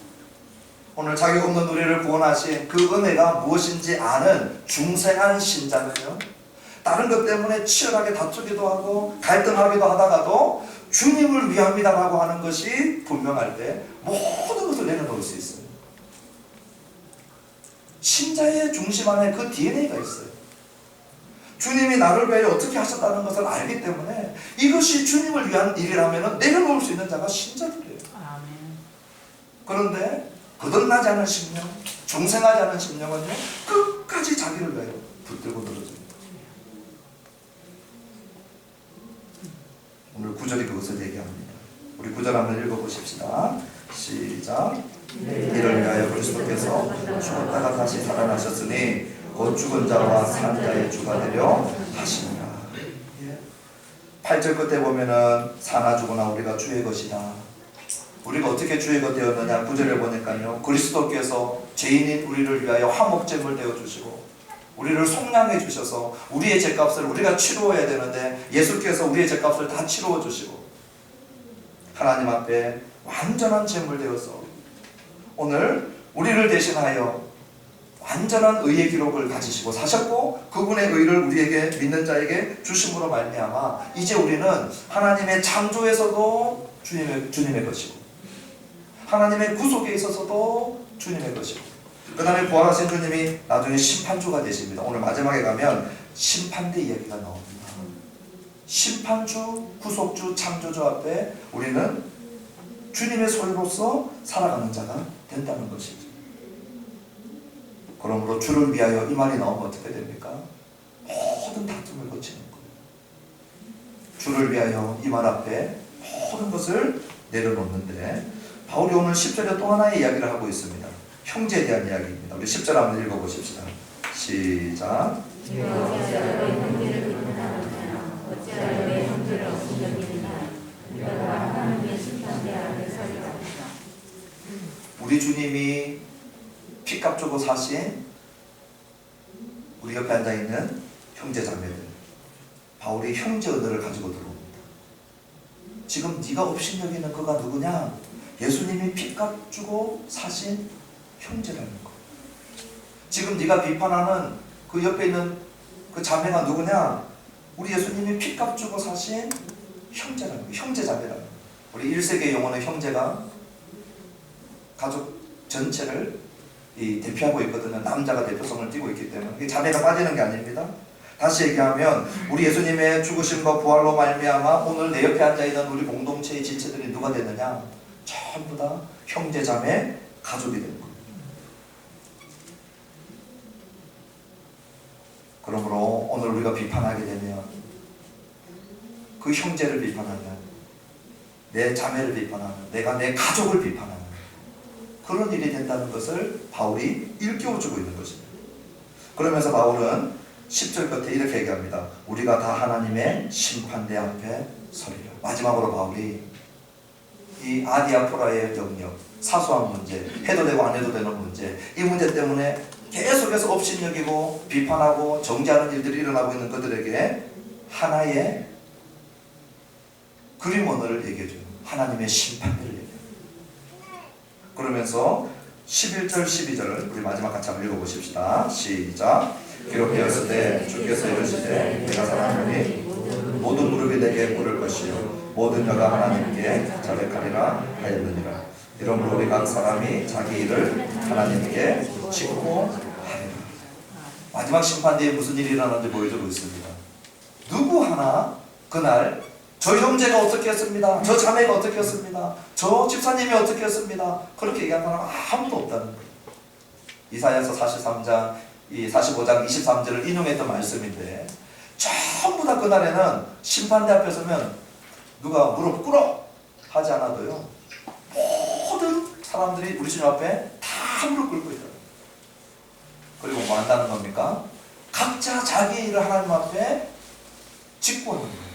오늘 자격 없는 우리를 구원하신 그 은혜가 무엇인지 아는 중생한 신자는요, 다른 것 때문에 치열하게 다투기도 하고 갈등하기도 하다가도 주님을 위함이다라고 하는 것이 분명할 때 모든 것을 내려놓을 수 있어요. 신자의 중심 안에 그 DNA가 있어요. 주님이 나를 위하여 어떻게 하셨다는 것을 알기 때문에 이것이 주님을 위한 일이라면 내려놓을 수 있는 자가 신자들이에요. 그런데 거듭나지 않은 심령, 중생하지 않은 심령은요, 끝까지 자기를 위하여 붙들고 늘어집니다. 오늘 9절이 그것을 얘기합니다. 우리 9절 한번 읽어보십시다. 시작. 이를 위하여 그리스도께서 죽었다가 다시 살아나셨으니 곧 죽은 자와 산 자의 주가 되려 하시니라. 8절 끝에 보면은 사나 죽으나 우리가 주의 것이다. 우리가 어떻게 주의 것 되었느냐? 9절을 보니까요, 그리스도께서 죄인인 우리를 위하여 화목제물 되어주시고 우리를 속량해 주셔서 우리의 죄값을 우리가 치루어야 되는데 예수께서 우리의 죄값을 다 치루어 주시고 하나님 앞에 완전한 제물 되어서 오늘 우리를 대신하여 완전한 의의 기록을 가지시고 사셨고 그분의 의를 우리에게 믿는 자에게 주심으로 말미암아 이제 우리는 하나님의 창조에서도 주님의 것이고 하나님의 구속에 있어서도 주님의 것이고 그 다음에 부활하신 주님이 나중에 심판주가 되십니다. 오늘 마지막에 가면 심판대 이야기가 나옵니다. 심판주, 구속주, 창조주 앞에 우리는 주님의 소유로서 살아가는 자가 된다는 것이죠. 그러므로 주를 위하여 이 말이 나오면 어떻게 됩니까? 모든 다툼을 거치는 거예요. 주를 위하여 이 말 앞에 모든 것을 내려놓는데 바울이 오늘 10절에 또 하나의 이야기를 하고 있습니다. 형제에 대한 이야기입니다. 우리 10절 한번 읽어보십시다. 시작. 우리 주님이 피값 주고 사신 우리 옆에 앉아있는 형제자매들, 바울이 형제 언어를 가지고 들어옵니다. 지금 네가 업신여기는 그가 누구냐? 예수님이 피값 주고 사신 형제라는 거. 지금 네가 비판하는 그 옆에 있는 그 자매가 누구냐? 우리 예수님이 피값 주고 사신 형제라는 거. 형제자매라는 거. 우리 1세기 용어는 형제가 가족 전체를 대표하고 있거든요. 남자가 대표성을 띠고 있기 때문에 자매가 빠지는 게 아닙니다. 다시 얘기하면 우리 예수님의 죽으심과 부활로 말미암아 오늘 내 옆에 앉아있는 우리 공동체의 지체들이 누가 되느냐? 전부 다 형제 자매 가족이 되는 거예요. 그러므로 오늘 우리가 비판하게 되면 그 형제를 비판하면 내 자매를 비판하는 내가 내 가족을 비판하는 그런 일이 된다는 것을 바울이 일깨워주고 있는 것입니다. 그러면서 바울은 10절 끝에 이렇게 얘기합니다. 우리가 다 하나님의 심판대 앞에 서리라. 마지막으로 바울이 이 아디아포라의 영역, 사소한 문제, 해도 되고 안 해도 되는 문제, 이 문제 때문에 계속해서 업신여기고 비판하고 정죄하는 일들이 일어나고 있는 그들에게 하나의 그림 언어를 얘기해줘요. 하나님의 심판대를 얘기해요. 그러면서 11절 12절을 우리 마지막 같이 한번 읽어보십시다. 시작. 기록되었을 때 주께서 이르시되 내가 사랑하니 모든 무릎이 내게 꿇을 것이요 모든 여가 하나님께 자백하리라 하였느니라. 이러므로 우리 각 사람이 자기 일을 하나님께 짓고 하리라. 마지막 심판대에 무슨 일이 일어나는지 보여주고 있습니다. 누구 하나 그날 저 형제가 어떻게 했습니다. 저 자매가 어떻게 했습니다. 저 집사님이 어떻게 했습니다. 그렇게 얘기한 사람은 아무도 없다는 거예요. 이사야서 43장, 45장 23절을 인용했던 말씀인데 전부 다 그날에는 심판대 앞에 서면 누가 무릎 꿇어 하지 않아도요 모든 사람들이 우리 주님 앞에 다 무릎 꿇고 있다. 그리고 뭐 한다는 겁니까? 각자 자기 일을 하나님 앞에 짓고 있는 거예요.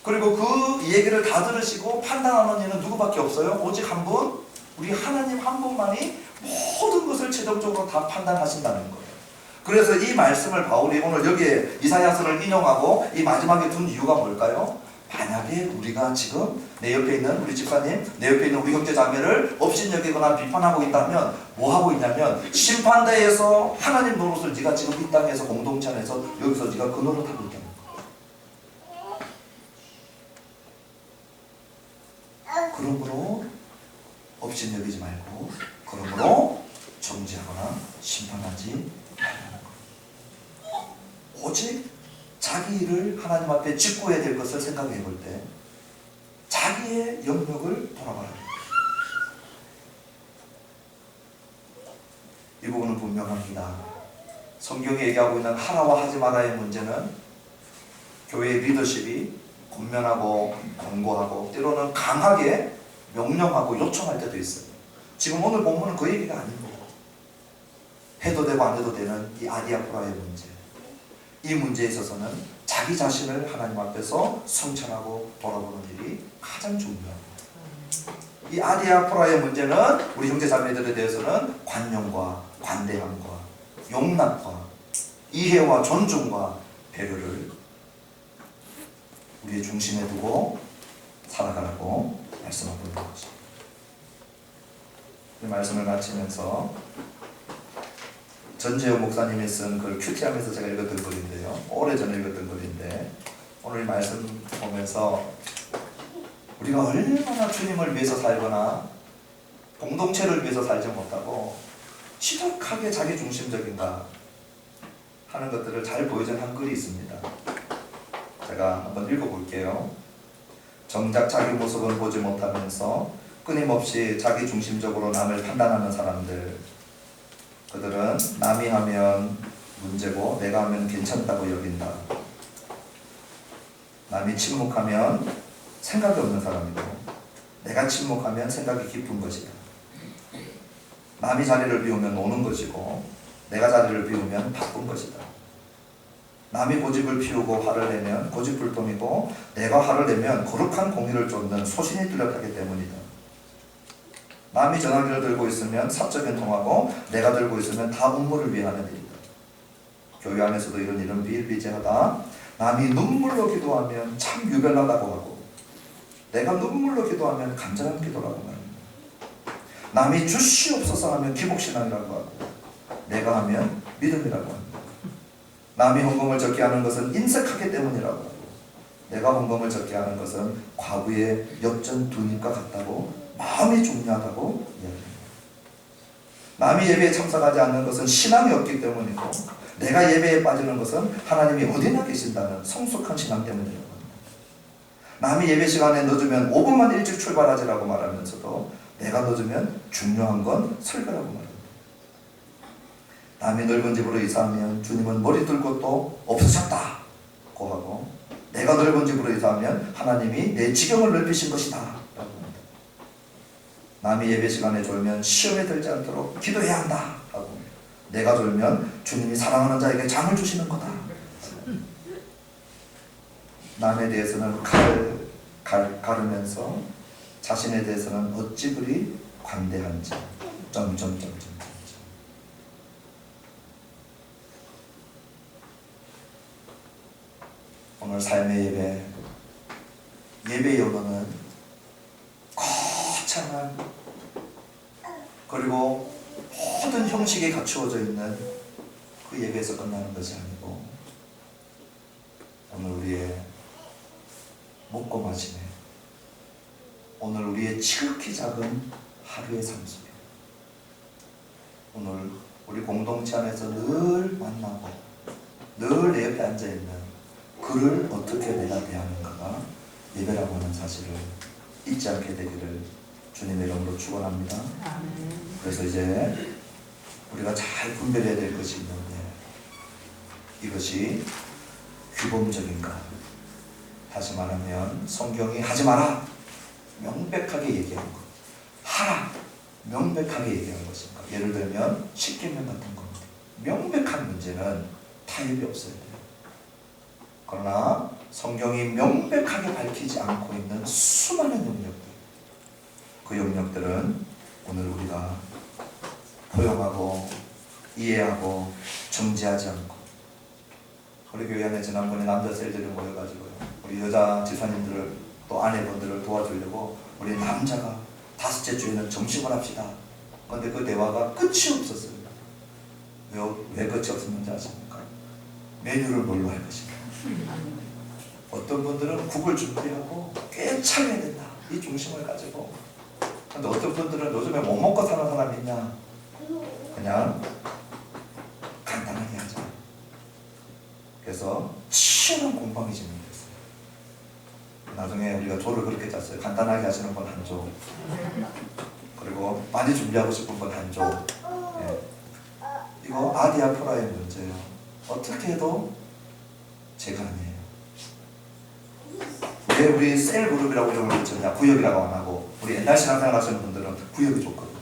그리고 그 얘기를 다 들으시고 판단하는 이는 누구밖에 없어요? 오직 한 분, 우리 하나님 한 분만이 모든 것을 최종적으로 다 판단하신다는 거예요. 그래서 이 말씀을 바울이 오늘 여기에 이사야서를 인용하고 이 마지막에 둔 이유가 뭘까요? 만약에 우리가 지금 내 옆에 있는 우리 집사님, 내 옆에 있는 우리 형제 자매를 업신여기거나 비판하고 있다면 뭐 하고 있냐면 심판대에서 하나님 노릇을 네가 지금 이 땅에서 공동체 안에서 여기서 네가 그 노릇하고 있다는 거예요. 그러므로 업신여기지 말고 그러므로 정죄하거나 심판하지 말라는 거예요. 오직 자기 일을 하나님 앞에 짓고 해야 될 것을 생각해 볼 때 자기의 영역을 돌아봐야 합니다. 이 부분은 분명합니다. 성경이 얘기하고 있는 하라와 하지 마라의 문제는 교회의 리더십이 권면하고 권고하고 때로는 강하게 명령하고 요청할 때도 있어요. 지금 오늘 본문은 그 얘기가 아닙니다. 해도 되고 안 해도 되는 이 아디아포라의 문제, 이 문제에 있어서는 자기 자신을 하나님 앞에서 성찰하고 돌아보는 일이 가장 중요합니다. 이 아디아포라의 문제는 우리 형제자매들에 대해서는 관용과 관대함과 용납과 이해와 존중과 배려를 우리의 중심에 두고 살아가라고 말씀하고 있는 것입니다. 이 말씀을 마치면서 전재호 목사님이 쓴 글 큐티하면서 제가 읽었던 글인데요. 오래전에 읽었던 글인데 오늘 말씀 보면서 우리가 얼마나 주님을 위해서 살거나 공동체를 위해서 살지 못하고 지독하게 자기중심적인가 하는 것들을 잘 보여준 한 글이 있습니다. 제가 한번 읽어볼게요. 정작 자기 모습은 보지 못하면서 끊임없이 자기중심적으로 남을 판단하는 사람들, 그들은 남이 하면 문제고 내가 하면 괜찮다고 여긴다. 남이 침묵하면 생각이 없는 사람이고 내가 침묵하면 생각이 깊은 것이다. 남이 자리를 비우면 노는 것이고 내가 자리를 비우면 바쁜 것이다. 남이 고집을 피우고 화를 내면 고집불통이고 내가 화를 내면 거룩한 공의를 쫓는 소신이 뚜렷하기 때문이다. 남이 전화기를 들고 있으면 사적인 통하고 내가 들고 있으면 다 업무를 위하는 일이다. 교회 안에서도 이런 일은 비일비재하다. 남이 눈물로 기도하면 참 유별나다고 하고 내가 눈물로 기도하면 간절한 기도라고 말합니다. 남이 주시옵소서 하면 기복신앙이라고 하고 내가 하면 믿음이라고 합니다. 남이 헌금을 적게 하는 것은 인색하기 때문이라고 하고 내가 헌금을 적게 하는 것은 과부의 엽전 두입과 같다고 마음이 중요하다고 이야기합니다. 남이 예배에 참석하지 않는 것은 신앙이 없기 때문이고 내가 예배에 빠지는 것은 하나님이 어디나 계신다는 성숙한 신앙 때문이라고 합니다. 남이 예배 시간에 늦으면 5분만 일찍 출발하지라고 말하면서도 내가 늦으면 중요한 건 설교라고 말합니다. 남이 넓은 집으로 이사하면 주님은 머리 들 것도 없으셨다고 하고 내가 넓은 집으로 이사하면 하나님이 내 지경을 넓히신 것이다 라고 합니다. 남이 예배 시간에 졸면 시험에 들지 않도록 기도해야 한다 하고 내가 졸면 주님이 사랑하는 자에게 잠을 주시는 거다. 남에 대해서는 가르면서 자신에 대해서는 어찌 그리 관대한지 오늘 삶의 예배의 언어는 거창한 그리고 모든 형식에 갖추어져 있는 그 예배에서 끝나는 것이 아니고 오늘 우리의 먹고 마심에 오늘 우리의 지극히 작은 하루의 삶 속에 오늘 우리 공동체 안에서 늘 만나고 늘 내 옆에 앉아있는 그를 어떻게 내가 대하는가가 예배라고 하는 사실을 잊지 않게 되기를 주님의 이름으로 축원합니다. 그래서 이제 우리가 잘 분별해야 될 것이 있는데 이것이 규범적인가? 다시 말하면 성경이 하지 마라 명백하게 얘기한 것, 하라 명백하게 얘기한 것인가? 예를 들면 십계명 같은 겁니다. 명백한 문제는 타협이 없어야 돼요. 그러나 성경이 명백하게 밝히지 않고 있는 수많은 영역들, 그 영역들은 오늘 우리가 포용하고 이해하고 정지하지 않고 우리 교회 안에 지난번에 남자 셀들이 모여가지고요 우리 여자 지사님들을 또 아내분들을 도와주려고 우리 남자가 다섯째 주에는 점심을 합시다. 그런데 그 대화가 끝이 없었어요. 왜 끝이 없었는지 아십니까? 메뉴를 뭘로 할 것인가. 어떤 분들은 국을 준비하고 꽤 차려야 된다 이 중심을 가지고, 근데 어떤 분들은 요즘에 못 먹고 사는 사람이 있냐, 그냥 간단하게 하자. 그래서 치열한 공방이 진행됐어요. 나중에 우리가 조를 그렇게 짰어요. 간단하게 하시는 분 한 조, 그리고 많이 준비하고 싶은 분 한 조. 예. 이거 아디아포라의 문제예요. 어떻게 해도 제가 아니에요. 왜 우리 셀 그룹이라고 이름을 붙였냐, 구역이라고 안 하고. 우리 옛날 신앙생활 하시는 분들은 구역이 좋거든요.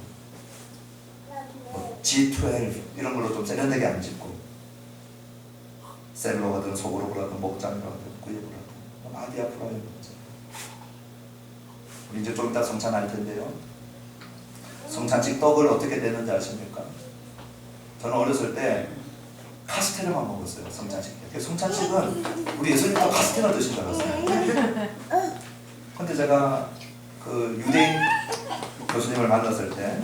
뭐 G12 이런 걸로 좀 세련되게 안 짓고 셀로 하든 속으로 하든 목장으로 하든 구역으로 하든 아디아포라의 문제. 우리 이제 좀 이따 성찬 할 텐데요. 성찬식 떡을 어떻게 내는지 아십니까? 저는 어렸을 때 카스테라만 먹었어요. 성찬식. 성찬식은 우리 예수님도 카스테라 드신 줄 알았어요. 근데 제가 그 유대인 교수님을 만났을 때,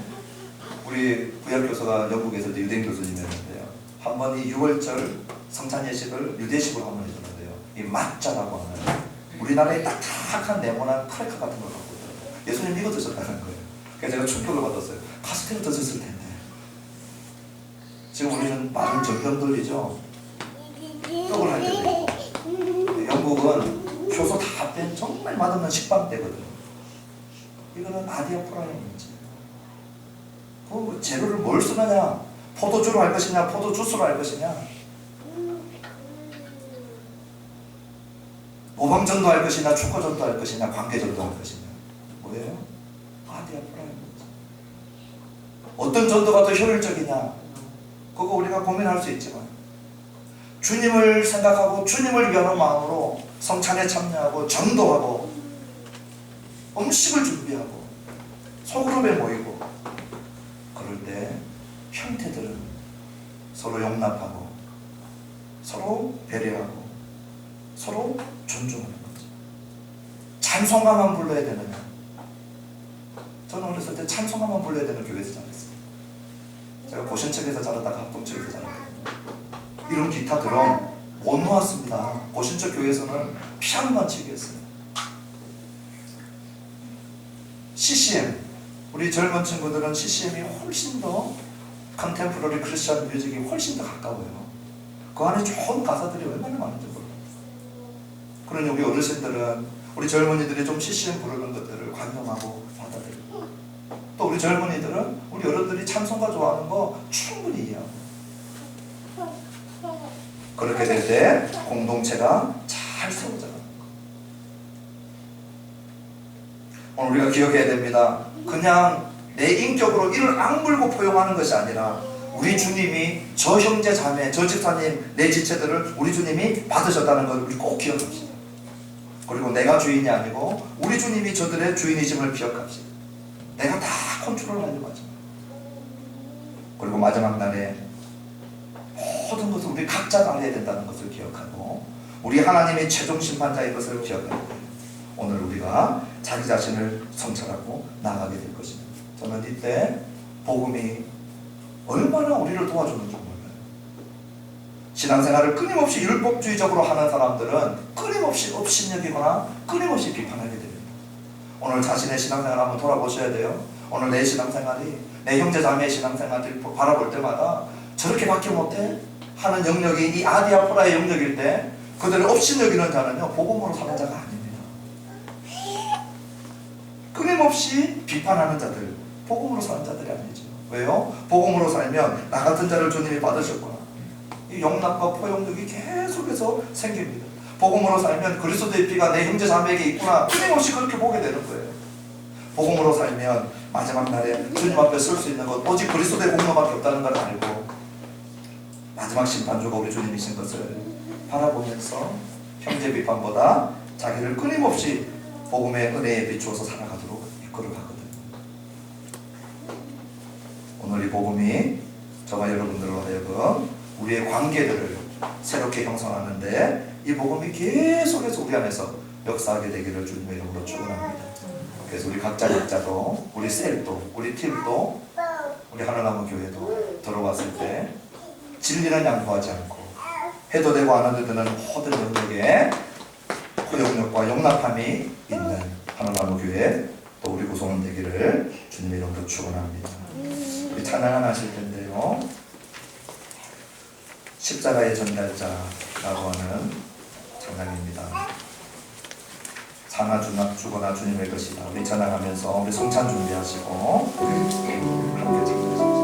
우리 구약 교수가 영국에 있을 때 유대인 교수님이었는데요. 한번 이 6월절 성찬 예식을 유대식으로 한번 해줬는데요. 이 마짜라고 하는 우리나라의 딱딱한 네모난 크래커 같은 걸 갖고 있더라고요. 예수님 이거 드셨다는 거예요. 그래서 제가 충격을 받았어요. 카스테를 드셨을 텐데. 지금 우리는 빠른 전병 돌리죠. 떡을 할 때. 영국은 효소 다 뺀 정말 맛없는 식빵때거든요. 이거는 아디아포라의 문제예요. 그 재료를 뭘 쓰느냐? 포도주로 할 것이냐, 포도주스로 할 것이냐, 모방전도 할 것이냐, 축구전도 할 것이냐, 관계전도 할 것이냐. 뭐예요? 아디아포라의 문제. 어떤 전도가 더 효율적이냐? 그거 우리가 고민할 수 있지만 주님을 생각하고 주님을 위하는 마음으로 성찬에 참여하고 전도하고 음식을 준비하고 소그룹에 모이고 그럴 때 형태들은 서로 용납하고 서로 배려하고 서로 존중하는 거죠. 찬송가만 불러야 되느냐? 저는 어렸을 때 찬송가만 불러야 되는 교회에서 자랐어요. 제가 고신척에서 자랐다가 합동척에서 자랐거든요. 이런 기타 드럼 못 놓았습니다. 고신척 교회에서는 피아노만 치게 했어요. CCM, 우리 젊은 친구들은 CCM이 훨씬 더 컨템포러리 크리스천 뮤직이 훨씬 더 가까워요. 그 안에 좋은 가사들이 얼마나 많은지 몰라요. 그러니 우리 어르신들은 우리 젊은이들이 좀 CCM 부르는 것들을 관용하고 받아들이고, 또 우리 젊은이들은 우리 어른들이 찬송가 좋아하는 거 충분히 이해하고, 그렇게 될 때 공동체가 잘 세워져가는 거. 오늘 우리가 기억해야 됩니다. 그냥 내 인격으로 이를 악물고 포용하는 것이 아니라 우리 주님이 저 형제 자매, 저 집사님, 내 지체들을 우리 주님이 받으셨다는 걸 우리 꼭 기억합시다. 그리고 내가 주인이 아니고 우리 주님이 저들의 주인이심을 기억합시다. 내가 다 컨트롤하려고 하지 마. 그리고 마지막 날에 모든 것을 우리 각자가 알아야 된다는 것을 기억하고 우리 하나님이 최종 심판자인 것을 기억해야 돼요. 오늘 우리가 자기 자신을 성찰하고 나아가게 될 것입니다. 저는 이때 복음이 얼마나 우리를 도와주는지 몰라요. 신앙생활을 끊임없이 율법주의적으로 하는 사람들은 끊임없이 업신여기거나 끊임없이 비판하게 됩니다. 오늘 자신의 신앙생활을 한번 돌아보셔야 돼요. 오늘 내 신앙생활이, 내 형제 자매의 신앙생활을 바라볼 때마다 저렇게 밖에 못해? 하는 영역이 이 아디아포라의 영역일 때 그들을 업신여기는 자는요 복음으로 사는 자가 아닙니다. 끊임없이 비판하는 자들, 복음으로 사는 자들이 아니죠. 왜요? 복음으로 살면 나 같은 자를 주님이 받으셨구나, 이 용납과 포용력이 계속해서 생깁니다. 복음으로 살면 그리스도의 피가 내 형제 자매에게 있구나, 끊임없이 그렇게 보게 되는 거예요. 복음으로 살면 마지막 날에 주님 앞에 설 수 있는 것 오직 그리스도의 공로밖에 없다는 걸 알고 마지막 심판주가 우리 주님이신 것을 바라보면서 형제 비판보다 자기를 끊임없이 복음의 은혜에 비추어서 살아가도록 이끌어가거든요. 오늘 이 복음이 저와 여러분들로 하여금 우리의 관계들을 새롭게 형성하는데 이 복음이 계속해서 우리 안에서 역사하게 되기를 주님의 이름으로 축원합니다. 그래서 우리 각자도 우리 셀도 우리 팀도 우리 하늘나무 교회도 들어왔을 때 진리는 양보하지 않고 해도 되고 안 해도 되는 모든 영역에 포용력과 용납함이 있는 하늘나무 교회 또 우리 구성원 되기를 주님의 이름으로 축원합니다. 우리 찬양 하나 하실 텐데요. 십자가의 전달자라고 하는 찬양입니다. 사나 주거나 주님의 것이다. 우리 찬양하면서 우리 성찬 준비하시고 함께 찬양하십니다.